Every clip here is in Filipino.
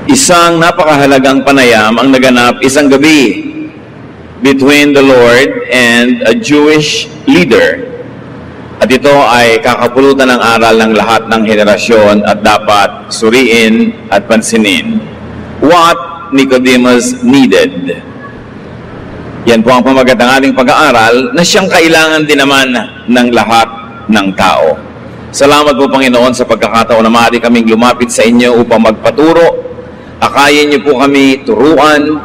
Isang napakahalagang panayam ang naganap isang gabi between the Lord and a Jewish leader. At ito ay kakapulutan ng aral ng lahat ng henerasyon at dapat suriin at pansinin. What Nicodemus needed. Yan po ang pamagat ng ating pag-aaral na siyang kailangan din naman ng lahat ng tao. Salamat po, Panginoon, sa pagkakataon na maaari kaming lumapit sa inyo upang magpaturo. Akayin niyo po kami turuan,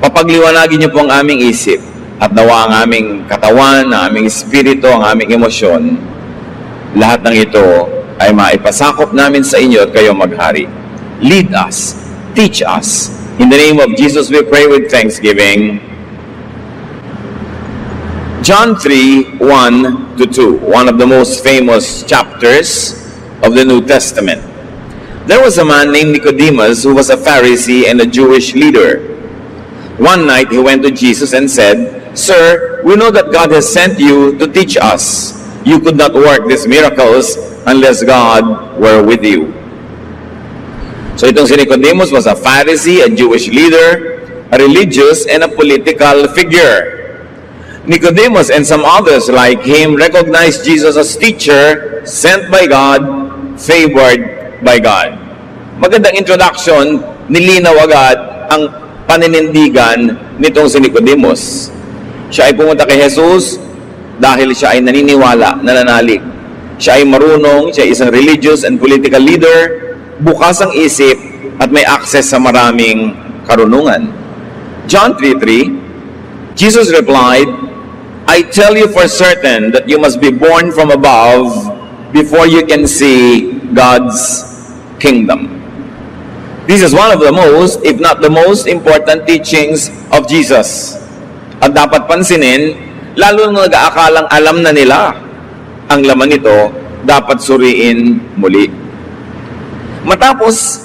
papagliwanagin niyo po ang aming isip, at nawa ang aming katawan, ang aming espiritu, ang aming emosyon. Lahat ng ito ay maipasakop namin sa inyo at kayo maghari. Lead us, teach us. In the name of Jesus we pray with thanksgiving. John 3:1-2, one of the most famous chapters of the New Testament. There was a man named Nicodemus who was a Pharisee and a Jewish leader. One night he went to Jesus and said, "Sir, we know that God has sent you to teach us. You could not work these miracles unless God were with you." So itong si Nicodemus was a Pharisee, a Jewish leader, a religious, and a political figure. Nicodemus and some others like him recognized Jesus as teacher, sent by God, favored by God. Magandang introduction, nilinaw agad ang paninindigan nitong si Nicodemus. Siya ay pumunta kay Jesus dahil siya ay naniniwala, nananalig. Siya ay marunong, siya ay isang religious and political leader, bukas ang isip at may access sa maraming karunungan. John 3:3, Jesus replied, "I tell you for certain that you must be born from above before you can see God's kingdom." This is one of the most, if not the most important teachings of Jesus. At dapat pansinin, lalo na nag-aakalang alam na nila ang laman nito, dapat suriin muli. Matapos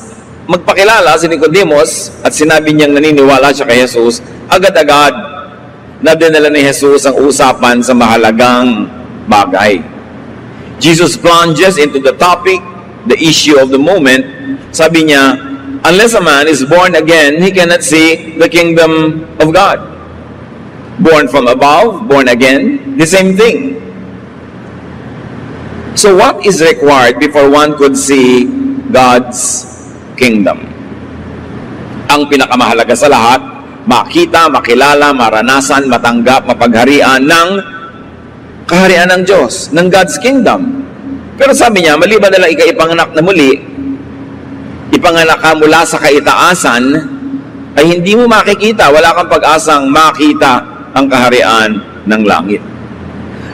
magpakilala si Nicodemus at sinabi niyang naniniwala siya kay Jesus, agad-agad nadinala ni Jesus ang usapan sa mahalagang bagay. Jesus plunges into the topic, the issue of the moment. Sabi niya, unless a man is born again, he cannot see the kingdom of God. Born from above, born again, the same thing. So what is required before one could see God's kingdom? Ang pinakamahalaga sa lahat, makita, makilala, maranasan, matanggap, mapagharian ng kaharian ng Diyos, ng God's kingdom. Pero sabi niya, maliban na lang ikaw ipanganak na muli, ipanganak ka mula sa kaitaasan, ay hindi mo makikita, wala kang pag-asang makita ang kaharian ng langit.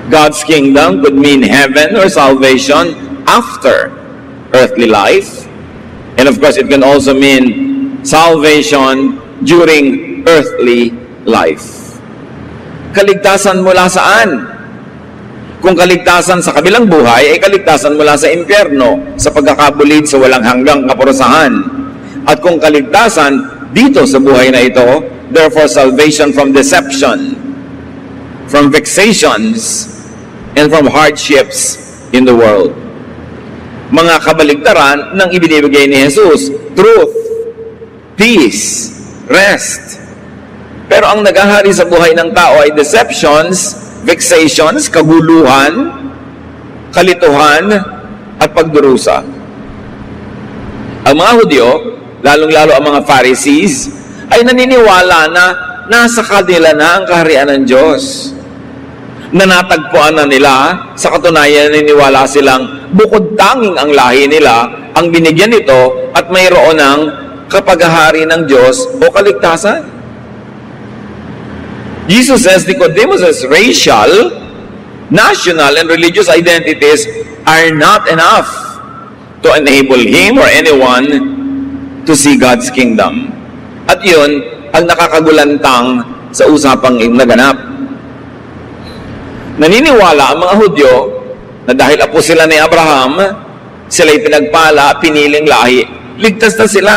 God's kingdom could mean heaven or salvation after earthly life. And of course, it can also mean salvation during earthly life. Kaligtasan mula saan? Kung kaligtasan sa kabilang buhay, ay kaligtasan mula sa impyerno, sa pagkakabulid sa walang hanggang kaparusahan. At kung kaligtasan dito sa buhay na ito, therefore salvation from deception, from vexations, and from hardships in the world. Mga kabaligtaran ng ibinibigay ni Jesus, truth, peace, rest. Pero ang naghahari sa buhay ng tao ay deceptions, vexations, kaguluhan, kalituhan, at pagdurusa. Ang mga Hudyo, lalong-lalo ang mga Pharisees, ay naniniwala na nasa kanila na ang kaharian ng Diyos. Nanatagpuan na nila, sa katunayan naniniwala silang bukod tanging ang lahi nila ang binigyan nito at mayroon ng kapaghahari ng Diyos o kaligtasan. Jesus says Nicodemus' racial, national, and religious identities are not enough to enable him or anyone to see God's kingdom. At yun ang nakakagulantang sa usapang naganap. Naniniwala ang mga Hudyo na dahil apo sila ni Abraham, sila'y pinagpala, piniling lahi, ligtas na sila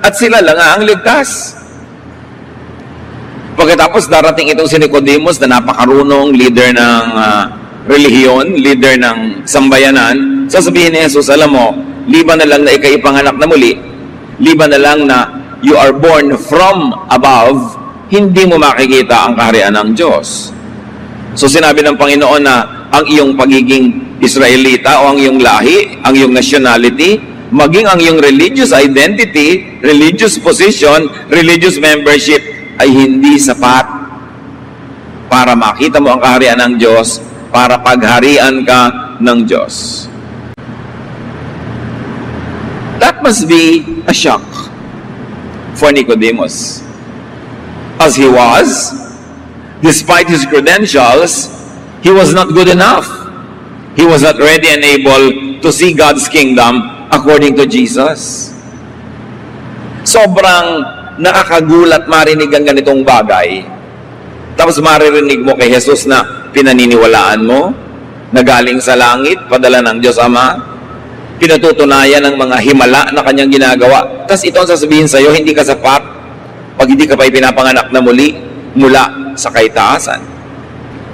at sila lang ang ligtas. Pagkatapos darating itong si Nicodemus na napakarunong, leader ng relihiyon, leader ng sambayanan, sasabihin ni Jesus, alam mo, liban na lang na ikaipanganak na muli, liban na lang na you are born from above, hindi mo makikita ang kaharian ng Diyos. So sinabi ng Panginoon na ang iyong pagiging Israelita o ang iyong lahi, ang iyong nationality, maging ang iyong religious identity, religious position, religious membership ay hindi sapat para makita mo ang kaharian ng Diyos, para pagharian ka ng Diyos. That must be a shock for Nicodemus. As he was, despite his credentials, he was not good enough. He was not ready and able to see God's kingdom according to Jesus. Sobrang nakakagulat marinig ang ganitong bagay. Tapos maririnig mo kay Jesus na pinaniniwalaan mo, na galing sa langit, padala ng Diyos Ama, pinatutunayan ng mga himala na kanyang ginagawa. Tapos ito ang sasabihin sa iyo, hindi ka sapat pag hindi ka pa ipinapanganak na muli mula sa kaitaasan.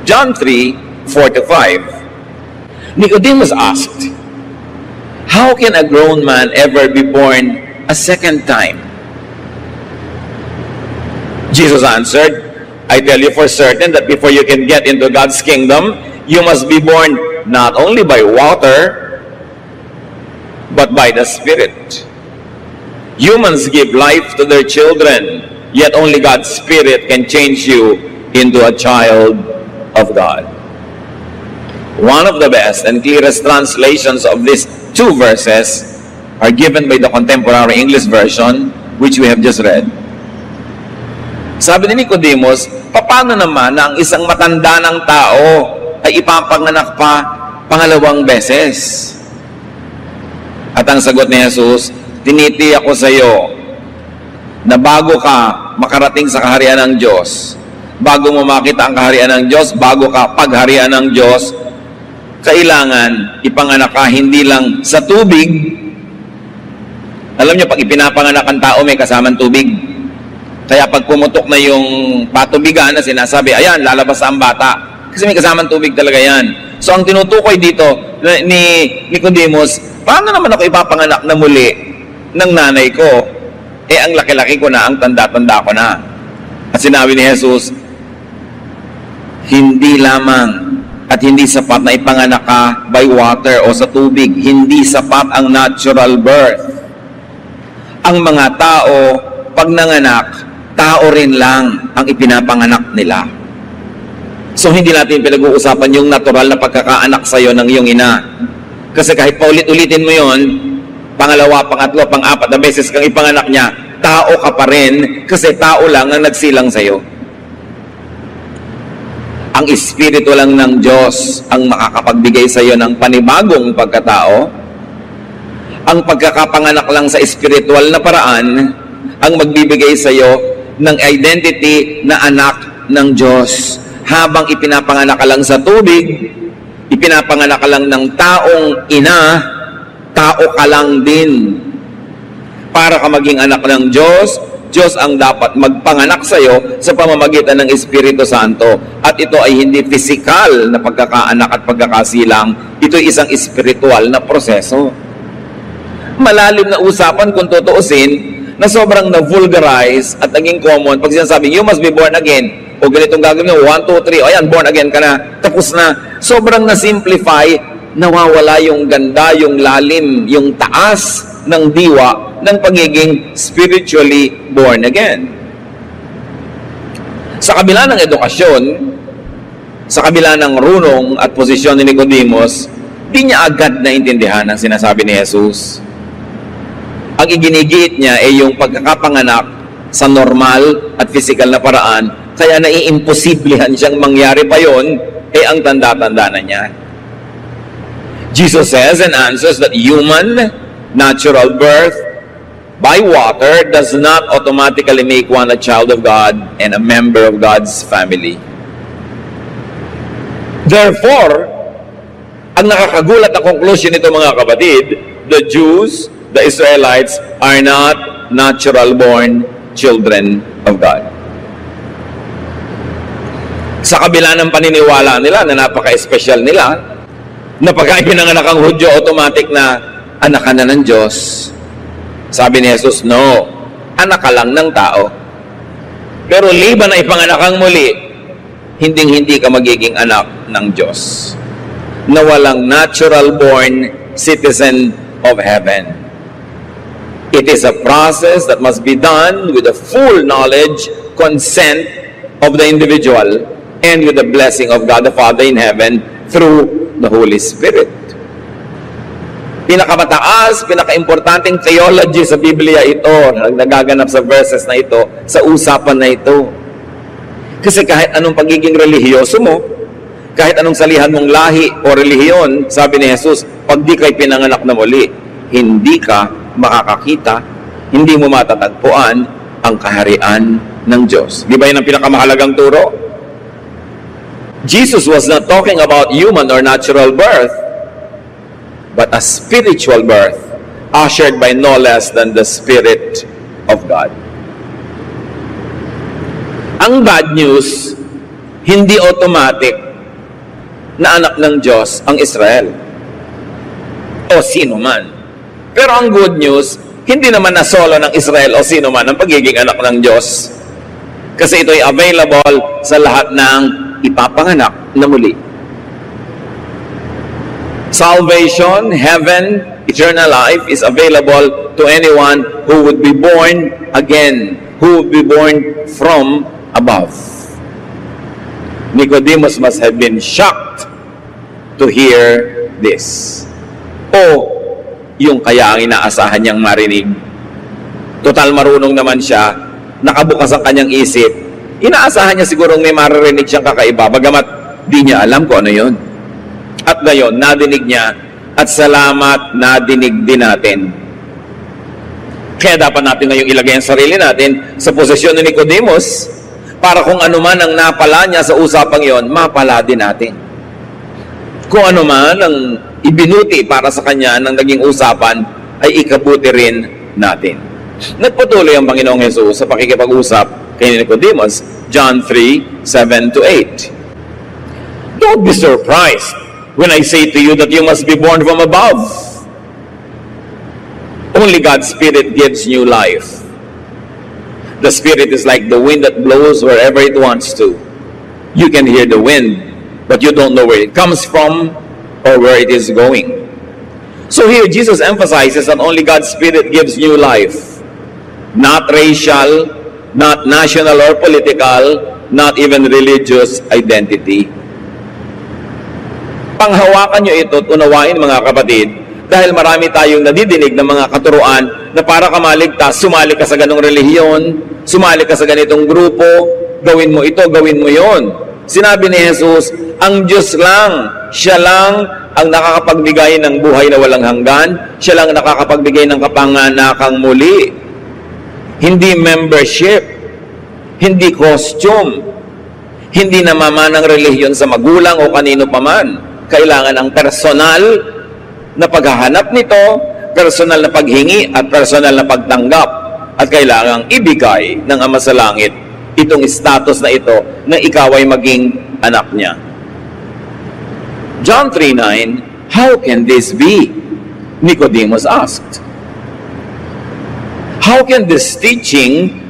John 3:4-5. Nicodemus asked, "How can a grown man ever be born a second time?" Jesus answered, "I tell you for certain that before you can get into God's kingdom, you must be born not only by water, but by the Spirit. Humans give life to their children, yet only God's Spirit can change you into a child of God." One of the best and clearest translations of these two verses are given by the Contemporary English Version, which we have just read. Sabi ni Nicodemus, paano naman na ang isang matanda ng tao ay ipapanganak pa pangalawang beses? At ang sagot ni Jesus, tinitiyak ko sa iyo na bago ka makarating sa kaharian ng Diyos, bago mo makita ang kaharian ng Diyos, bago ka pagharian ng Diyos, kailangan ipanganak ka hindi lang sa tubig. Alam niyo, pag ipinapanganak ang tao, may kasamang tubig. Kaya pag pumutok na yung patubigan na sinasabi, ayan, lalabas ang bata. Kasi may kasamang tubig talaga yan. So ang tinutukoy dito ni Nicodemus, paano naman ako ipapanganak na muli ng nanay ko? Ang laki-laki ko na, ang tanda-tanda ko na. At sinabi ni Jesus, hindi lamang at hindi sapat na ipanganak ka by water o sa tubig. Hindi sapat ang natural birth. Ang mga tao, pag nanganak, tao rin lang ang ipinapanganak nila. So hindi natin pinag-uusapan yung natural na pagkakaanak sa'yo ng iyong ina. Kasi kahit paulit-ulitin mo yon, pangalawa, pangatlo, pang-apat na beses kang ipanganak niya, tao ka pa rin kasi tao lang ang nagsilang sa'yo. Ang Espiritu lang ng Diyos ang makakapagbigay sa'yo ng panibagong pagkatao. Ang pagkakapanganak lang sa espiritual na paraan ang magbibigay sa'yo ng identity na anak ng Diyos. Habang ipinapanganak ka lang sa tubig, ipinapanganak ka lang ng taong ina, tao ka lang din. Para ka maging anak ng Diyos, Diyos ang dapat magpanganak sa iyo sa pamamagitan ng Espiritu Santo. At ito ay hindi physical na pagkakaanak at pagkakasilang. Ito ay isang espiritual na proseso. Malalim na usapan kung tutuusin, na sobrang na-vulgarize at naging common pag sinasabing, you must be born again. O ganitong gagawin mo, 1, 2, 3, o ayan, born again ka na, tapos na. Sobrang na-simplify, nawawala yung ganda, yung lalim, yung taas ng diwa ng pagiging spiritually born again. Sa kabila ng edukasyon, sa kabila ng runong at posisyon ni Nicodemus, di niya agad naintindihan ang sinasabi ni Jesus. Ang iginigiit niya ay yung pagkakapanganak sa normal at physical na paraan, kaya naiimposiblihan siyang mangyari pa yon, ang tanda-tanda na niya. Jesus says and answers that human natural birth by water does not automatically make one a child of God and a member of God's family. Therefore, ang nakakagulat na conclusion nito mga kapatid, the Jews, the Israelites are not natural-born children of God. Sa kabila ng paniniwala nila na napaka-espesyal nila, na pagka ipinanganak ang Hudyo, automatic na anak ka na ng Diyos. Sabi ni Jesus, no, anak ka lang ng tao. Pero liban na ipanganak kang muli, hindi ka magiging anak ng Diyos na walang natural born citizen of heaven. It is a process that must be done with the full knowledge, consent of the individual, and with the blessing of God the Father in heaven through the Holy Spirit. Pinakamataas, pinakaimportanteng theology sa Biblia ito, nagaganap sa verses na ito, sa usapan na ito. Kasi kahit anong pagiging relihiyoso mo, kahit anong salihan mong lahi o relihiyon, sabi ni Jesus, pag di kay pinanganak na muli, hindi ka makakakita, hindi mo matatagpuan ang kaharian ng Diyos. Di ba yun ang pinakamahalagang turo? Jesus was not talking about human or natural birth, but a spiritual birth ushered by no less than the Spirit of God. Ang bad news, hindi automatic na anak ng Diyos ang Israel o sino man. Pero ang good news, hindi naman na solo ng Israel o sino man ang pagiging anak ng Diyos. Kasi ito ay available sa lahat ng ipapanganak na muli. Salvation, heaven, eternal life is available to anyone who would be born again, who would be born from above. Nicodemus must have been shocked to hear this. O yung kaya ang inaasahan niyang marinig. Total marunong naman siya, nakabukas ang kanyang isip. Inaasahan niya sigurong may maririnig siyang kakaiba, bagamat di niya alam kung ano yun. At gayon, nadinig niya, at salamat, nadinig din natin. Kaya dapat natin ngayong ilagay ang sarili natin sa posisyon ni Nicodemus, para kung ano man ang napala niya sa usapang yon, mapala din natin. Kung ano man ang ibinuti para sa kanya ng naging usapan, ay ikabuti rin natin. Nagpatuloy ang Panginoong Hesus sa pakikipag-usap kay Nicodemus, John 3:7-8. Don't be surprised when I say to you that you must be born from above. Only God's Spirit gives new life. The Spirit is like the wind that blows wherever it wants to. You can hear the wind, but you don't know where it comes from or where it is going. So here, Jesus emphasizes that only God's Spirit gives new life. Not racial, not national or political, not even religious identity. Panghawakan nyo ito at unawain, mga kapatid, dahil marami tayong nadidinig ng mga katuruan na para ka maligtas, sumali ka sa ganong relihiyon, sumali ka sa ganitong grupo, gawin mo ito, gawin mo yon. Sinabi ni Jesus, ang Diyos lang, siya lang ang nakakapagbigay ng buhay na walang hanggan, siya lang nakakapagbigay ng kapanganakang muli. Hindi membership, hindi costume, hindi namamanang relihiyon sa magulang o kanino paman. Kailangan ang personal na paghahanap nito, personal na paghingi at personal na pagtanggap, at kailangang ibigay ng Ama sa Langit itong status na ito na ikaw ay maging anak niya. John 3:9, how can this be? Nicodemus asked. How can this teaching,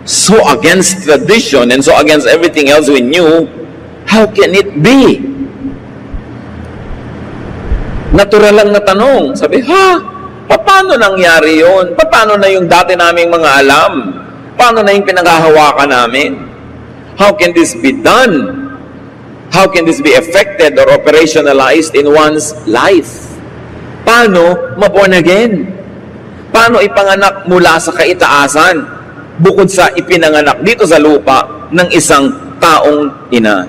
so against tradition and so against everything else we knew, how can it be? Natural lang na tanong. Sabi, paano nangyari yun? Paano na yung dati naming mga alam? Paano na yung pinanghahawakan namin? How can this be done? How can this be effected or operationalized in one's life? Paano ma-born again? Paano ipanganak mula sa kaitaasan bukod sa ipinanganak dito sa lupa ng isang taong ina?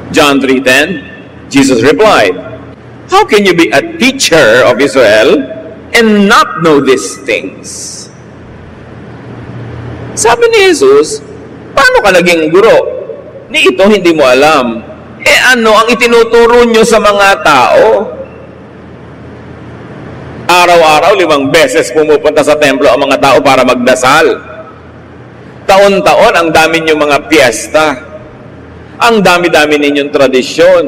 John 3:10, Jesus replied, how can you be a teacher of Israel and not know these things? Sabi ni Jesus, paano ka naging guro? Ni ito hindi mo alam. Ano ang itinuturo nyo sa mga tao? Araw-araw, 5 beses pumupunta sa templo ang mga tao para magdasal. Taon-taon, ang dami ninyong mga piyesta. Ang dami-dami ninyong tradisyon.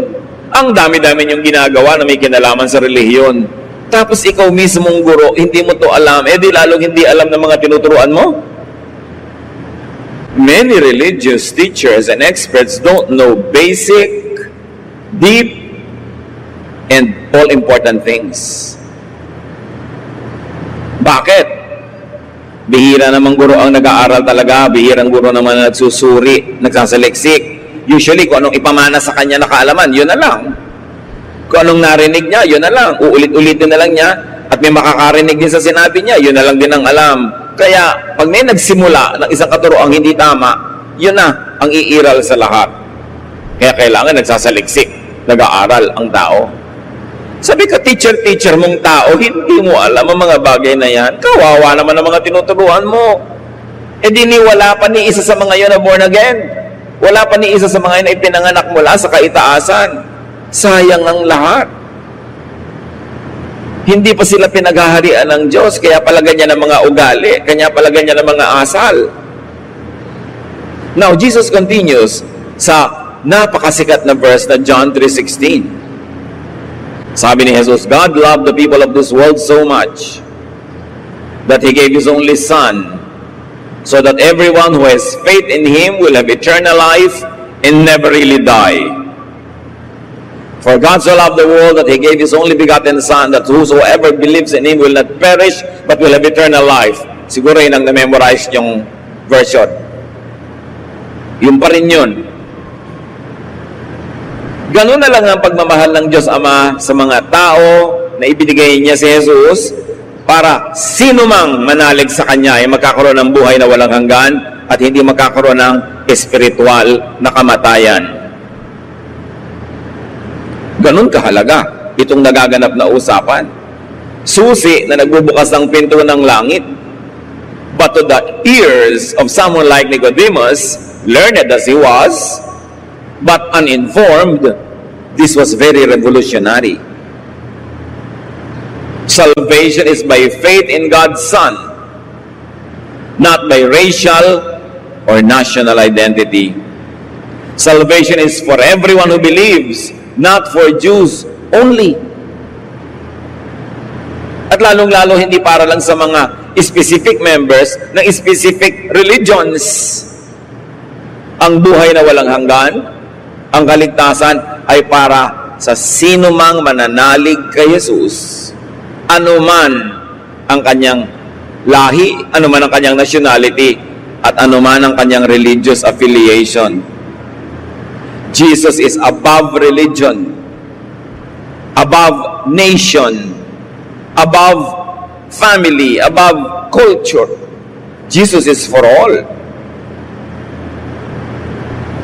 Ang dami-dami ninyong ginagawa na may kinalaman sa relihiyon. Tapos ikaw mismong guro, hindi mo to alam, di lalong hindi alam ng mga tinuturuan mo. Many religious teachers and experts don't know basic, deep, and all-important things. Bakit? Bihira namang guro ang nag-aaral talaga, bihirang guro naman na nagsusuri, nagsasaliksik. Usually, kung anong ipamana sa kanya na kaalaman, yun na lang. Kung anong narinig niya, yun na lang. Uulit-ulitin na lang niya. At may makakarinig din sa sinabi niya, yun na lang din ang alam. Kaya, pag may nagsimula ng isang katuroang hindi tama, yun na ang iiral sa lahat. Kaya kailangan nagsasaliksik, nag-aaral ang tao. Sabi ka, teacher mong tao, hindi mo alam ang mga bagay na yan. Kawawa naman ang mga tinuturuan mo. Di wala pa ni isa sa mga yun na born again. Wala pa ni isa sa mga yun na ipinanganak mula sa kaitaasan. Sayang ang lahat. Hindi pa sila pinaghaharian ng Diyos, kaya pala ganyan ang mga ugali, kanya pala ganyan ang mga asal. Now, Jesus continues sa napakasikat na verse na John 3:16. Sabi ni Jesus, God loved the people of this world so much that He gave His only Son, so that everyone who has faith in Him will have eternal life and never really die. For God so loved the world that He gave His only begotten Son, that whosoever believes in Him will not perish, but will have eternal life. Siguro yun ang na-memorize yung version. Yun pa rin yun. Ganun na lang ang pagmamahal ng Diyos Ama sa mga tao na ibinigay niya si Jesus para sino mang manalig sa Kanya ay magkakaroon ng buhay na walang hanggan at hindi magkakaroon ng espiritual na kamatayan. Ganun kahalaga itong nagaganap na usapan. Susi na nagbubukas ng pinto ng langit. But to the ears of someone like Nicodemus, learned as he was, but uninformed, this was very revolutionary. Salvation is by faith in God's Son, not by racial or national identity. Salvation is for everyone who believes, not for Jews only. At lalong-lalo hindi para lang sa mga specific members ng specific religions. Ang buhay na walang hanggan, ang kaligtasan ay para sa sino mang mananalig kay Jesus. Ano man ang kanyang lahi, ano man ang kanyang nationality, at ano man ang kanyang religious affiliation. Jesus is above religion, above nation, above family, above culture. Jesus is for all.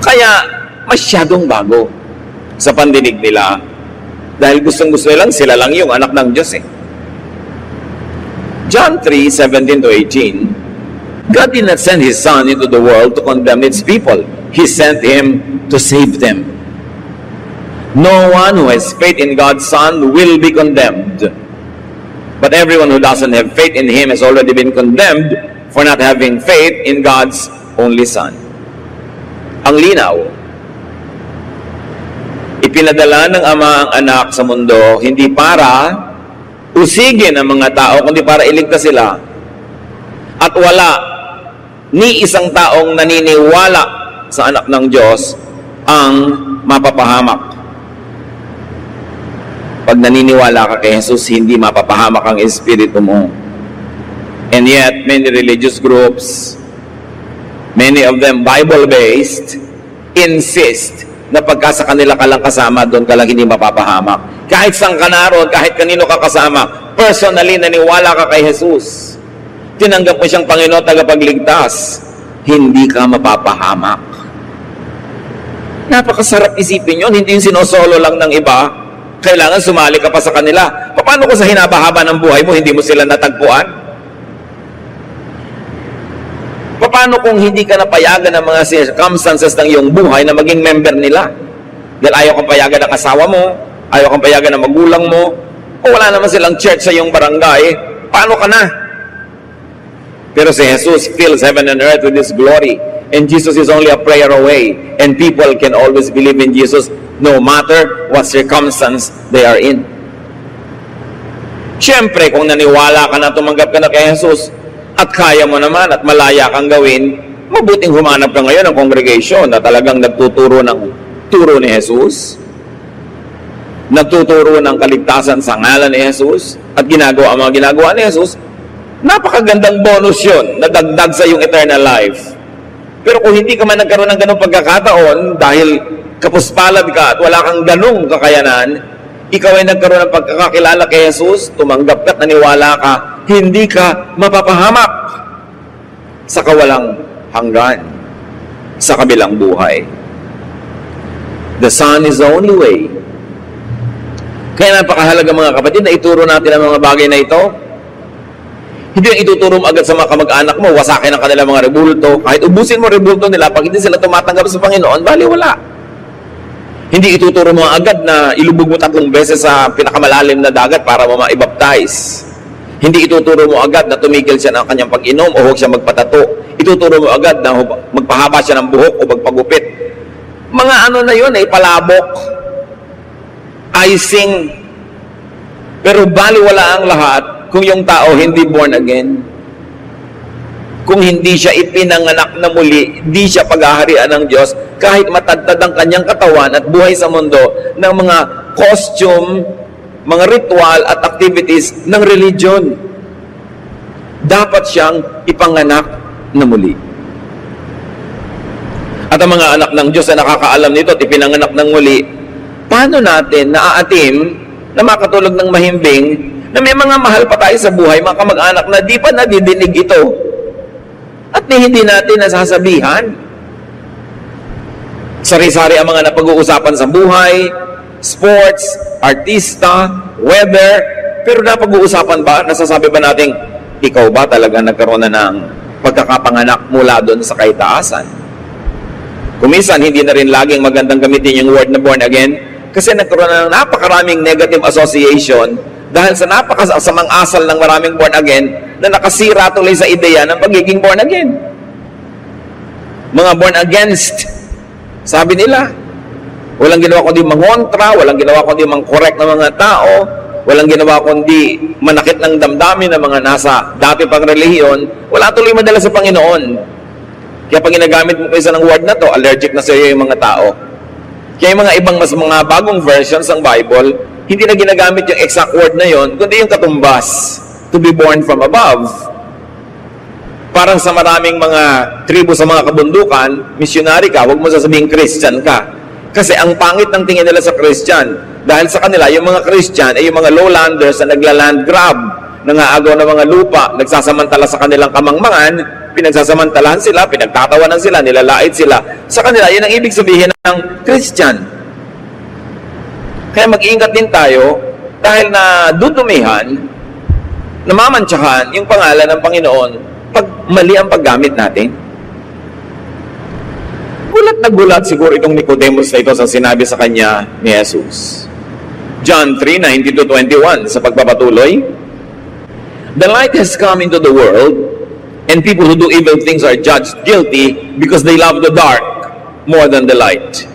Kaya masyadong bago sa pandinig nila dahil gustong-gusto nilang sila lang yung anak ng Diyos eh. John 3:17-18, God did not send His Son into the world to condemn its people. He sent Him to save them. No one who has faith in God's Son will be condemned. But everyone who doesn't have faith in Him has already been condemned for not having faith in God's only Son. Ang linaw. Ipinadala ng Ama ang anak sa mundo, hindi para usigin ang mga tao, kundi para iligtas sila. At wala ni isang taong naniniwala sa anak ng Diyos ang mapapahamak. Pag naniniwala ka kay Jesus, hindi mapapahamak ang espiritu mo. And yet, many religious groups, many of them Bible-based, insist na pagka sa kanila ka lang kasama, doon ka lang hindi mapapahamak. Kahit saan ka naroon, kahit kanino ka kasama, personally naniwala ka kay Jesus, tinanggap mo siyang Panginoon tagapagligtas, hindi ka mapapahamak. Napakasarap isipin yun, hindi yung sinosolo lang ng iba, kailangan sumali ka pa sa kanila. Paano kung sa hinabahaba ng buhay mo, hindi mo sila natagpuan? Paano kung hindi ka napayagan ng mga circumstances ng iyong buhay na maging member nila? Dahil ayaw kang payagan ng asawa mo, ayaw kang payagan ng magulang mo, o wala naman silang church sa iyong barangay, paano ka na? Pero si Jesus fills heaven and earth with His glory. And Jesus is only a prayer away. And people can always believe in Jesus no matter what circumstance they are in. Siyempre, kung naniwala ka na tumanggap ka na kay Jesus at kaya mo naman at malaya kang gawin, mabuting humanap ka ngayon ng congregation na talagang nagtuturo ng turo ni Jesus, nagtuturo ng kaligtasan sa ngalan ni Jesus at ginagawa ang mga ginagawa ni Jesus. Napakagandang bonus yun na dagdag sa iyong eternal life. Pero kung hindi ka man nagkaroon ng ganong pagkakataon dahil kapuspalad ka at wala kang ganong kakayanan, ikaw ay nagkaroon ng pagkakakilala kay Jesus, tumanggap ka at naniwala ka, hindi ka mapapahamak sa kawalang hanggan sa kabilang buhay. The Son is the only way. Kaya napakahalaga mga kapatid na ituro natin ang mga bagay na ito. Hindi yung ituturo mo agad sa mga kamag-anak mo, wasakin ang kanilang mga rebulto. Kahit ubusin mo rebulto nila, pag hindi sila tumatanggap sa Panginoon, bali wala. Hindi ituturo mo agad na ilubog mo 3 beses sa pinakamalalim na dagat para mo maibaptize. Hindi ituturo mo agad na tumigil siya ng kanyang pag-inom o huwag siya magpatato. Ituturo mo agad na magpahaba siya ng buhok o magpagupit. Mga ano na yun, palabok, icing. Pero baliwala ang lahat kung yung tao hindi born again. Kung hindi siya ipinanganak na muli, hindi siya paghaharian ng Diyos, kahit matagtad ang kanyang katawan at buhay sa mundo ng mga costume, mga ritual at activities ng religion. Dapat siyang ipanganak na muli. At ang mga anak ng Diyos na nakakaalam nito at ipinanganak ng muli, paano natin naaatim na makatulog ng mahimbing na may mga mahal pa tayo sa buhay, mga kamag-anak na di pa nadidinig ito at hindi natin nasasabihan? Sari-sari ang mga napag-uusapan sa buhay, sports, artista, weather, pero napag-uusapan ba, nasasabi ba natin, ikaw ba talaga nagkaroon na ng pagkakapanganak mula doon sa kaitaasan? Kuminsan, hindi na rin laging magandang gamitin yung word na born again kasi nagkaroon na ng napakaraming negative association dahil sa napakasamang asal ng maraming born again na nakasira tuloy sa ideya ng pagiging born again. Mga born against, sabi nila, walang ginawa kundi mangontra, walang ginawa kundi mang-correct ng mga tao, walang ginawa kundi manakit ng damdamin ng mga nasa dati pang relihiyon, wala tuloy madala sa Panginoon. Kaya pag ginagamit mo isa ng word na to, allergic na sa iyo yung mga tao. Kaya yung mga ibang mga bagong versions ng Bible, hindi na ginagamit yung exact word na yon, kundi yung katumbas, to be born from above. Parang sa maraming mga tribo sa mga kabundukan, missionary ka, huwag mo sasabihin Christian ka. Kasi ang pangit ng tingin nila sa Christian, dahil sa kanila, yung mga Christian ay yung mga lowlanders na nagla-land grab, nangaagaw ng mga lupa, nagsasamantala sa kanilang kamangmangan, pinagsasamantalahan sila, pinagtatawanan sila, nilalait sila. Sa kanila, yun ang ibig sabihin ng Christian. Kaya mag-iingat din tayo dahil na dudumihan, namamantsahan yung pangalan ng Panginoon pag mali ang paggamit natin. Gulat na gulat siguro itong Nicodemus na ito sa sinabi sa kanya ni Jesus. John 3:19-21 sa pagpapatuloy, "The light has come into the world, and people who do evil things are judged guilty because they love the dark more than the light.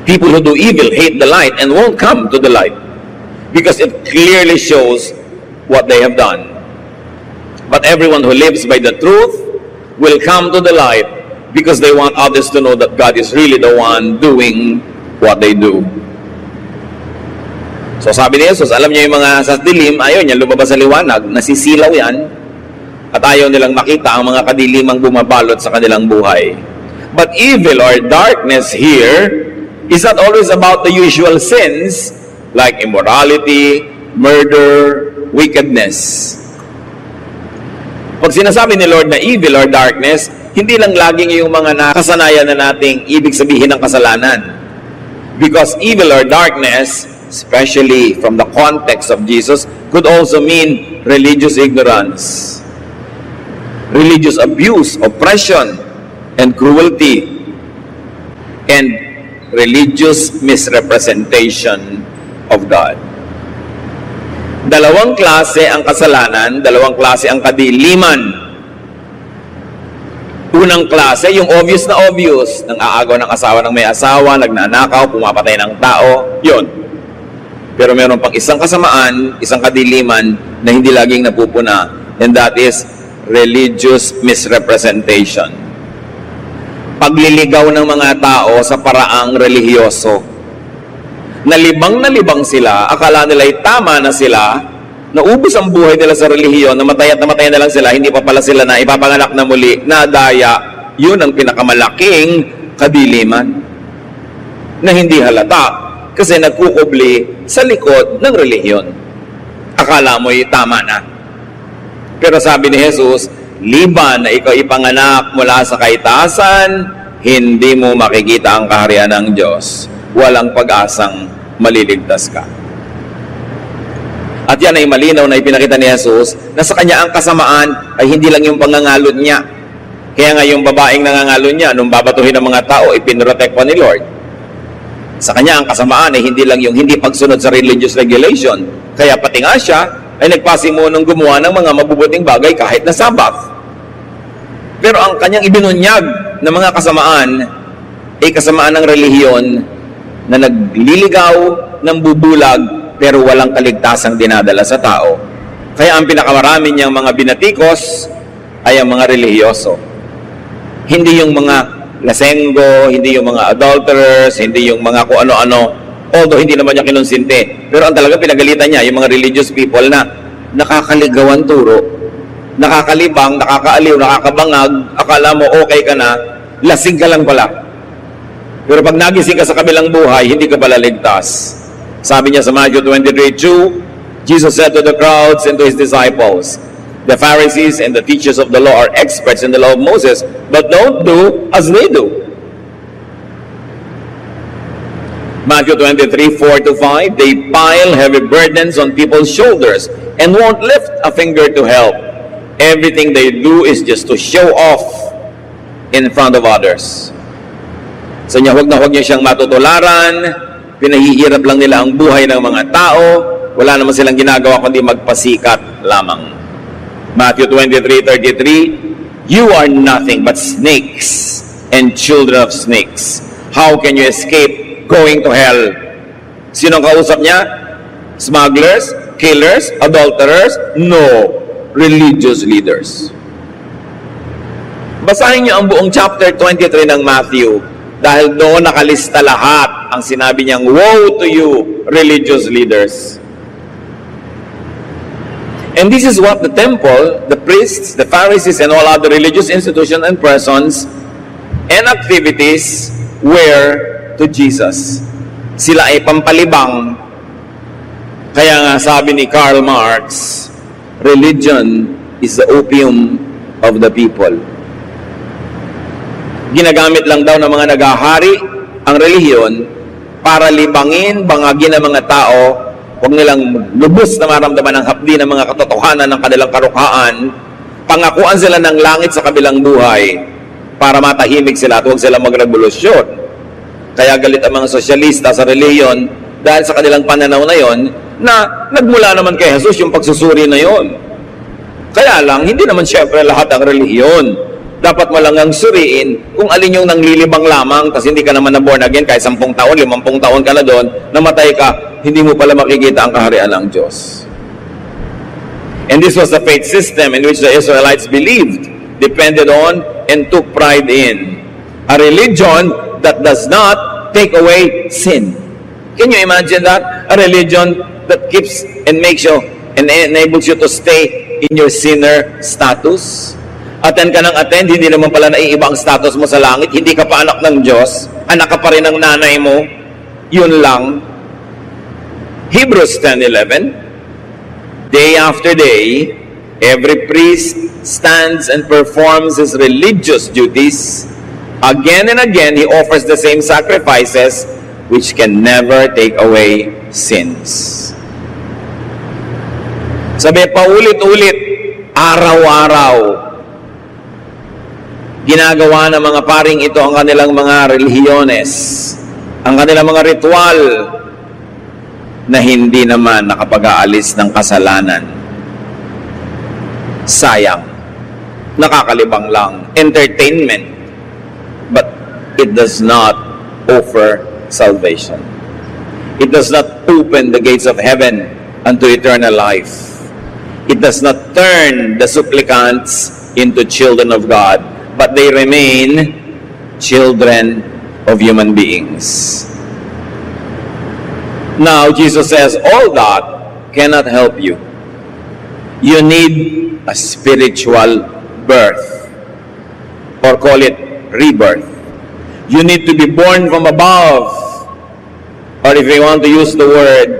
People who do evil hate the light and won't come to the light because it clearly shows what they have done. But everyone who lives by the truth will come to the light because they want others to know that God is really the one doing what they do." So sabi ni Jesus, alam niyo yung mga sa dilim, ayaw niya lumabas sa liwanag, nasisilaw yan, at ayaw nilang makita ang mga kadilimang bumabalot sa kanilang buhay. But evil or darkness here is not always about the usual sins like immorality, murder, wickedness. Pag sinasabi ni Lord na evil or darkness, hindi lang laging yung mga nakasanayan na nating ibig sabihin ng kasalanan. Because evil or darkness, especially from the context of Jesus, could also mean religious ignorance, religious abuse, oppression, and cruelty, and religious misrepresentation of God. Dalawang klase ang kasalanan, dalawang klase ang kadiliman. Unang klase, yung obvious na obvious, nang aagaw ng asawa ng may asawa, nagnanakaw, pumapatay ng tao, yun. Pero meron pang isang kasamaan, isang kadiliman na hindi laging napupuna, and that is religious misrepresentation. Pagliligaw ng mga tao sa paraang relihiyoso. Nalibang sila, akala nila'y tama na sila, naubos ang buhay nila sa relihiyon, namatay na lang sila, hindi pa pala sila na ipapanganak na muli, nadaya. Yun ang pinakamalaking kadiliman na hindi halata kasi nagkukubli sa likod ng relihiyon. Akala mo'y tama na. Pero sabi ni Jesus, liban na ikaw ipanganak mula sa kaitasan, hindi mo makikita ang kaharian ng Diyos. Walang pag-asang maliligtas ka. At yan ay malinaw na ipinakita ni Jesus na sa kanya ang kasamaan ay hindi lang yung pangangalod niya. Kaya nga yung babaeng nangangalod niya, nung babatuhin ng mga tao, ipinrotek pa ni Lord. Sa kanya ang kasamaan ay hindi lang yung hindi pagsunod sa religious regulation. Kaya pati nga siya ay nagpasimunong gumawa ng mga mabubuting bagay kahit na Sabbath. Pero ang kanyang ibinunyag ng mga kasamaan ay kasamaan ng relihiyon na nagliligaw ng bubulag pero walang kaligtasang dinadala sa tao. Kaya ang pinakamarami niyang mga binatikos ay ang mga relihiyoso. Hindi yung mga lasenggo, hindi yung mga adulterers, hindi yung mga kung ano-ano. Although hindi naman niya kinonsinte. Pero ang talaga pinagalitan niya, yung mga religious people na nakakaligawan turo, nakakalibang, nakakaaliw, nakakabangag, akala mo okay ka na, lasing ka lang pala. Pero pag nagising ka sa kabilang buhay, hindi ka pala ligtas. Sabi niya sa Matthew 23:2, Jesus said to the crowds and to His disciples, the Pharisees and the teachers of the law are experts in the law of Moses, but don't do as they do. Matthew 23:4-5, they pile heavy burdens on people's shoulders and won't lift a finger to help. Everything they do is just to show off in front of others. So niya, huwag niya siyang matutularan, pinahihirap lang nila ang buhay ng mga tao, wala naman silang ginagawa kundi magpasikat lamang. Matthew 23:33, you are nothing but snakes and children of snakes. How can you escape going to hell? Sinong kausap niya? Smugglers? Killers? Adulterers? No. Religious leaders. Basahin niyo ang buong chapter 23 ng Matthew dahil doon nakalista lahat ang sinabi niyang, woe to you, religious leaders. And this is what the temple, the priests, the Pharisees, and all other religious institutions and persons and activities were to Jesus. Sila ay pampalibang. Kaya nga sabi ni Karl Marx, religion is the opium of the people. Ginagamit lang daw ng mga nagahari ang relihiyon para libangin, bangagin ang mga tao. Huwag nilang lubos na maramdaman ang hapdi ng mga katotohanan ng kanilang karukhaan. Pangakuan sila ng langit sa kabilang buhay para matahimik sila at huwag sila magrevolusyon. Kaya galit ang mga sosyalista sa reliyon dahil sa kanilang pananaw na yon na nagmula naman kay Jesus yung pagsusuri na yon. Kaya lang, hindi naman syempre lahat ang relihiyon. Dapat mo lang ang suriin kung alin yung nanglilibang lamang tas hindi ka naman na born again kahit 10 taon, 50 taon ka na doon, namatay ka, hindi mo pala makikita ang kaharian ng Diyos. And this was the faith system in which the Israelites believed, depended on, and took pride in. A religion that does not take away sin. Can you imagine that? A religion that keeps and makes you and enables you to stay in your sinner status. Attend ka ng attend, hindi naman pala naiiba ang status mo sa langit, hindi ka pa anak ng Diyos, anak ka pa rin ng nanay mo, yun lang. Hebrews 10:11, day after day, every priest stands and performs his religious duties. Again and again, he offers the same sacrifices which can never take away sins. Sabi, paulit-ulit, araw-araw, ginagawa ng mga paring ito ang kanilang mga relihiyones, ang kanilang mga ritual na hindi naman nakapag-aalis ng kasalanan. Sayang. Nakakalibang lang. Entertainment. But it does not offer salvation. It does not open the gates of heaven unto eternal life. It does not turn the supplicants into children of God, but they remain children of human beings. Now, Jesus says, all that cannot help you. You need a spiritual birth, or call it rebirth. You need to be born from above, or if you want to use the word,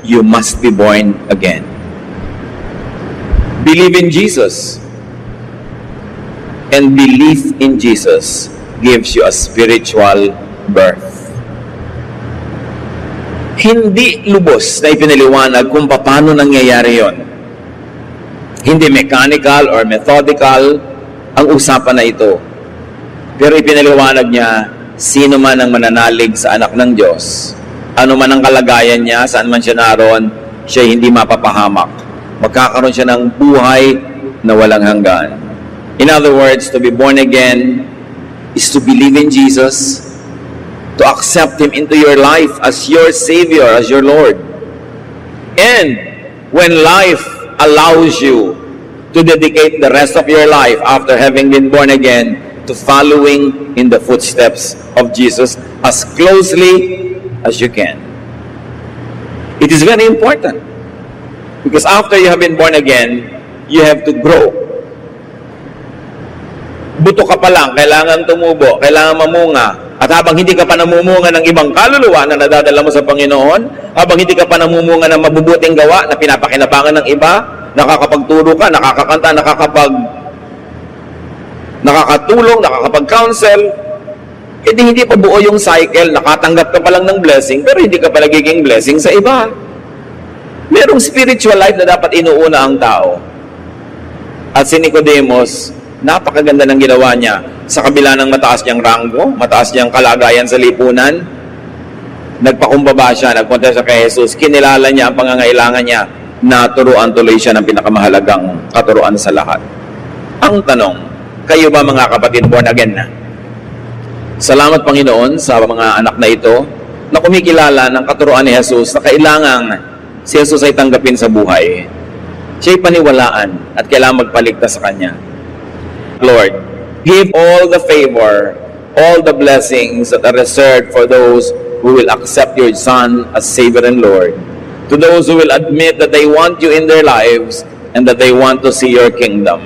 you must be born again. Believe in Jesus, and belief in Jesus gives you a spiritual birth. Hindi lubos na ipinaliwanag kung paano nangyayari yon. Hindi mechanical or methodical ang usapan na ito. Pero ipinaliwanag niya, sino man ang mananalig sa anak ng Diyos, ano man ang kalagayan niya, saan man siya naroon, siya hindi mapapahamak. Magkakaroon siya ng buhay na walang hanggan. In other words, to be born again is to believe in Jesus, to accept Him into your life as your Savior, as your Lord. And when life allows you to dedicate the rest of your life after having been born again to following in the footsteps of Jesus as closely as you can. It is very important because after you have been born again, you have to grow. Buto ka pa lang, kailangan tumubo, kailangan mamunga. At habang hindi ka pa namumunga ng ibang kaluluwa na nadadala mo sa Panginoon, habang hindi ka pa namumunga ng mabubuting gawa na pinapakinabangan ng iba, nakakapagturo ka, nakakakanta, nakakatulong, nakakapag-counsel, hindi pa buo yung cycle, nakatanggap ka pa lang ng blessing, pero hindi ka pa nagiging blessing sa iba. Merong spiritual life na dapat inuuna ang tao. At si Nicodemus, napakaganda ng ginawa niya. Sa kabila ng mataas niyang ranggo, mataas niyang kalagayan sa lipunan, nagpakumbaba siya, nagpunta siya kay Jesus, kinilala niya ang pangangailangan niya, naturuan tuloy siya ng pinakamahalagang katuruan sa lahat. Ang tanong, kayo ba mga kapatid born again na? Salamat Panginoon sa mga anak na ito na kumikilala ng katuruan ni Jesus na kailangang si Jesus ay tanggapin sa buhay. Siya'y paniwalaan at kailangang magpaligtas sa Kanya. Lord, give all the favor, all the blessings that are reserved for those who will accept your Son as Savior and Lord, to those who will admit that they want you in their lives and that they want to see your kingdom.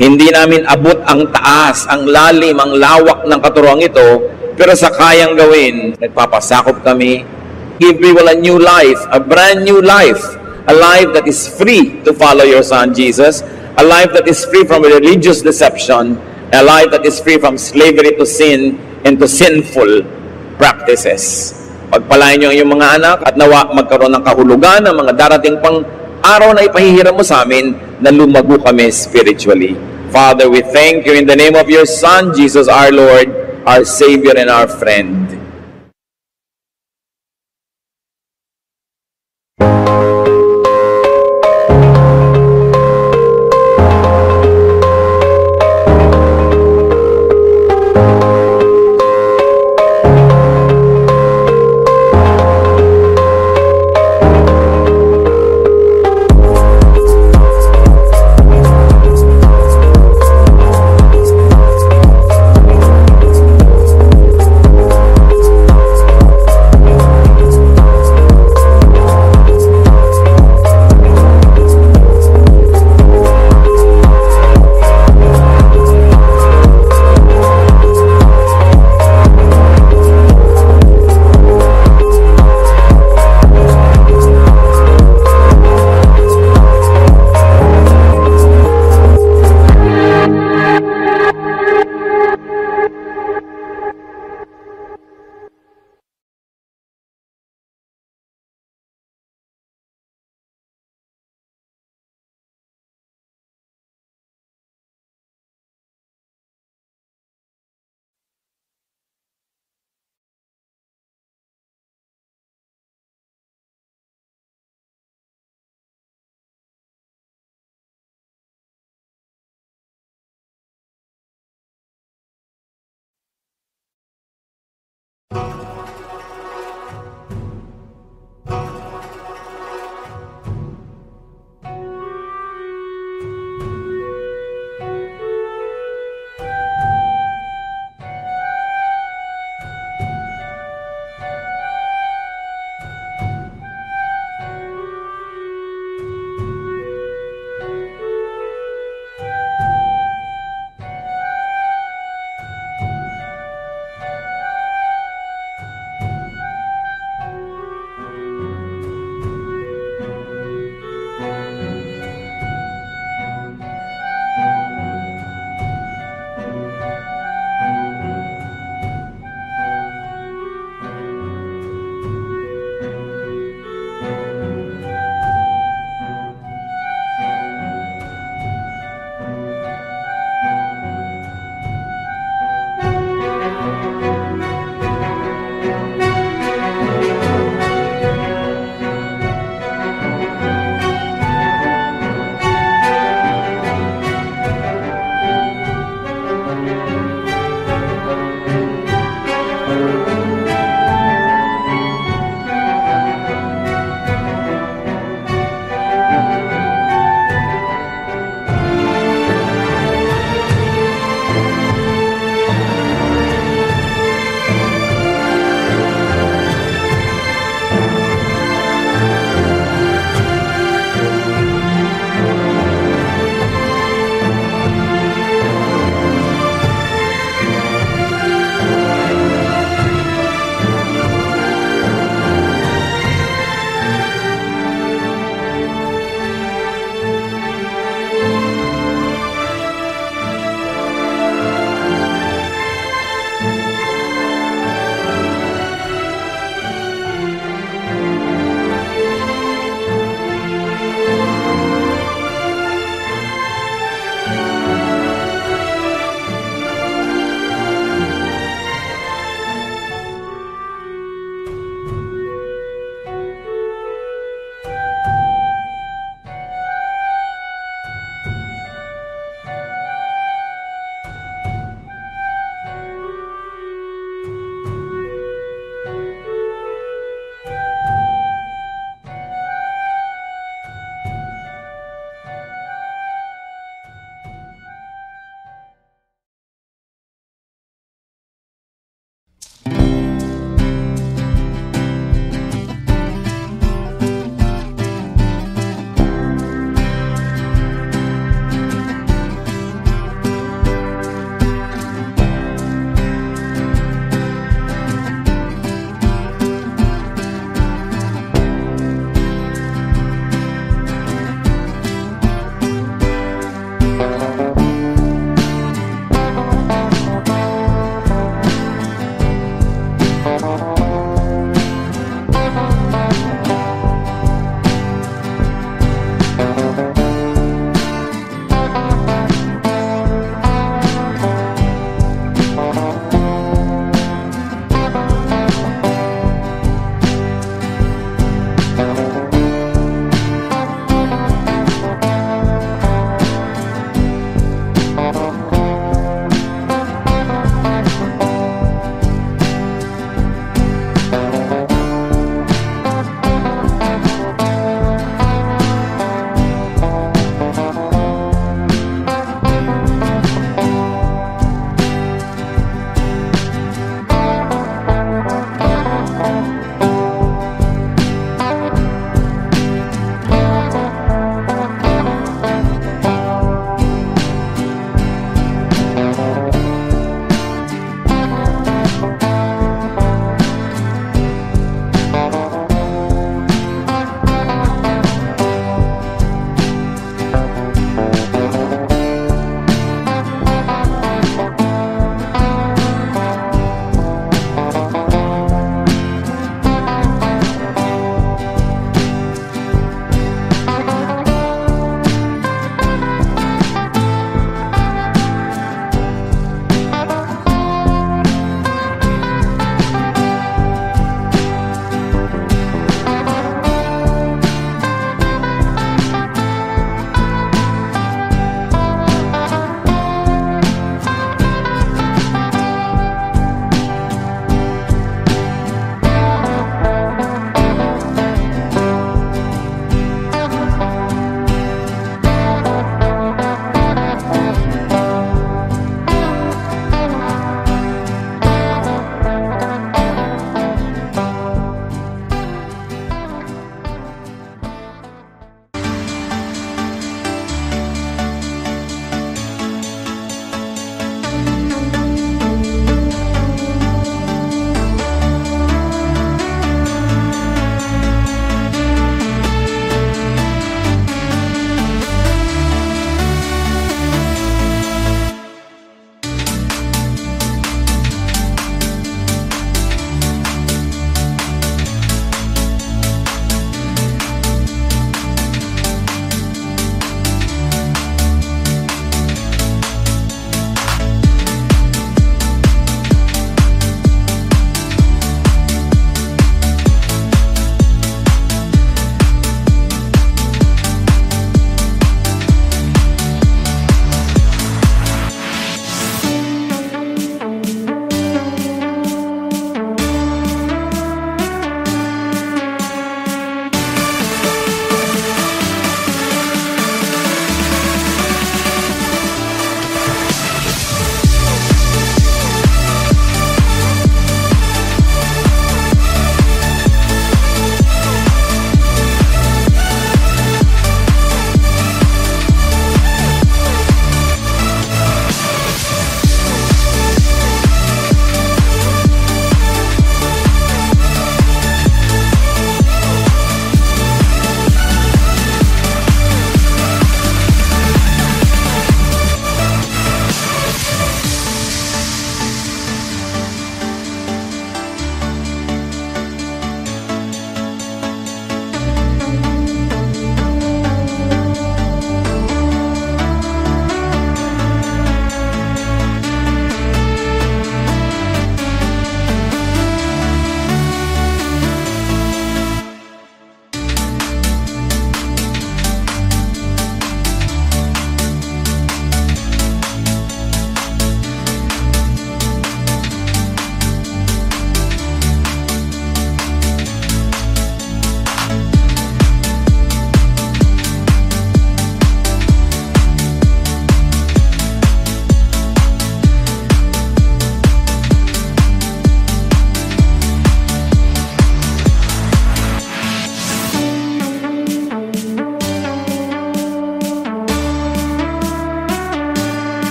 Hindi namin abot ang taas, ang lalim, ang lawak ng katuruang ito, pero sa kayang gawin, nagpapasakop kami. Give people a new life, a brand new life, a life that is free to follow your Son Jesus, a life that is free from religious deception, a life that is free from slavery to sin and to sinful practices. Pagpalain niyo ang iyong mga anak at nawa magkaroon ng kahulugan ng mga darating pang araw na ipahihiram mo sa amin na lumago kami spiritually. Father, we thank you in the name of your Son, Jesus our Lord, our Savior and our friend.